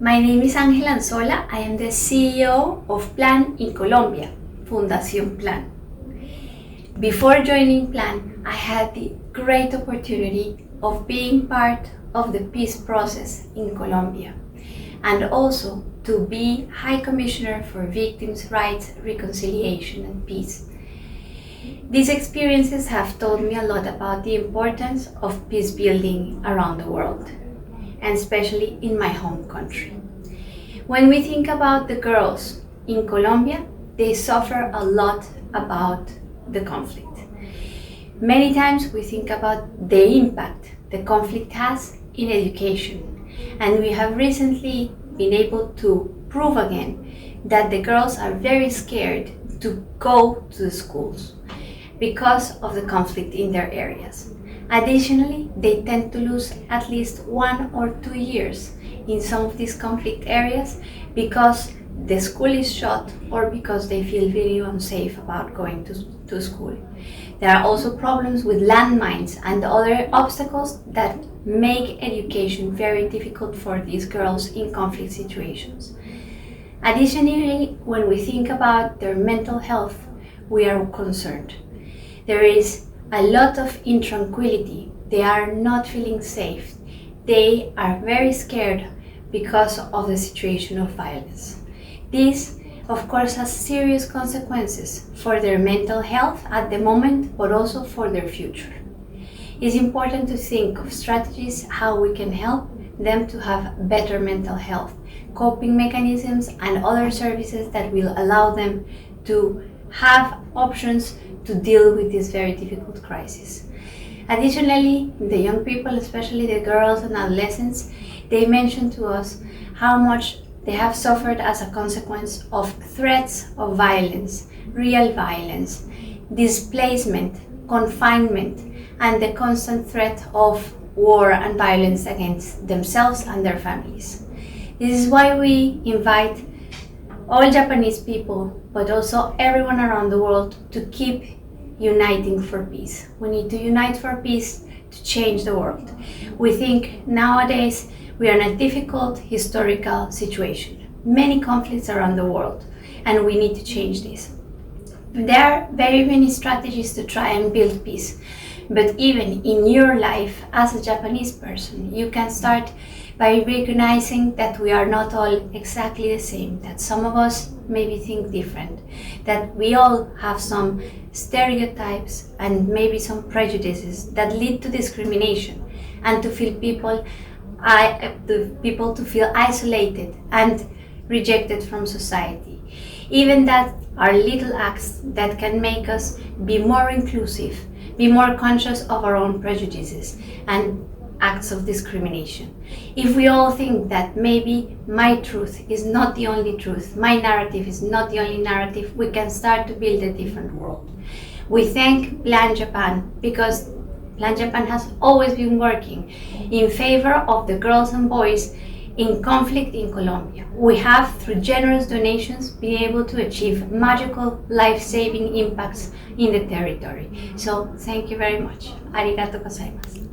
My name is Ancela. I am the CEO of Plan in Colombia, Fundación Plan. Before joining Plan, I had the great opportunity of being part of the peace process in Colombia and also to be High Commissioner for Victims' Rights, Reconciliation and Peace. These experiences have taught me a lot about the importance of peace building around the world, and especially in my home country. When we think about the girls in Colombia, they suffer a lot about the conflict. Many times we think about the impact the conflict has in education, and we have recently been able to prove again that the girls are very scared to go to the schools because of the conflict in their areas. Additionally, they tend to lose at least 1 or 2 years in some of these conflict areas because the school is shut or because they feel very unsafe about going to school. There are also problems with landmines and other obstacles that make education very difficult for these girls in conflict situations. Additionally, when we think about their mental health, we are concerned. There is a lot of intranquility. They are not feeling safe. They are very scared because of the situation of violence. This, of course, has serious consequences for their mental health at the moment, but also for their future. It's important to think of strategies how we can help them to have better mental health, coping mechanisms, and other services that will allow them to have options to deal with this very difficult crisis. Additionally, the young people, especially the girls and adolescents, they mentioned to us how much they have suffered as a consequence of threats of violence, real violence, displacement, confinement, and the constant threat of war and violence against themselves and their families. This is why we invite all Japanese people, but also everyone around the world, to keep uniting for peace. We need to unite for peace to change the world. We think nowadays we are in a difficult historical situation, many conflicts around the world, and we need to change this. There are very many strategies to try and build peace, but even in your life as a Japanese person, you can start by recognizing that we are not all exactly the same, that some of us maybe think different, that we all have some stereotypes and maybe some prejudices that lead to discrimination and to feel people to feel isolated and rejected from society. Even that are little acts that can make us be more inclusive, be more conscious of our own prejudices and acts of discrimination. If we all think that maybe my truth is not the only truth, my narrative is not the only narrative, we can start to build a different world. We thank Plan Japan because Plan Japan has always been working in favor of the girls and boys in conflict in Colombia. We have, through generous donations, been able to achieve magical, life-saving impacts in the territory. So, thank you very much. Arigatou gozaimasu.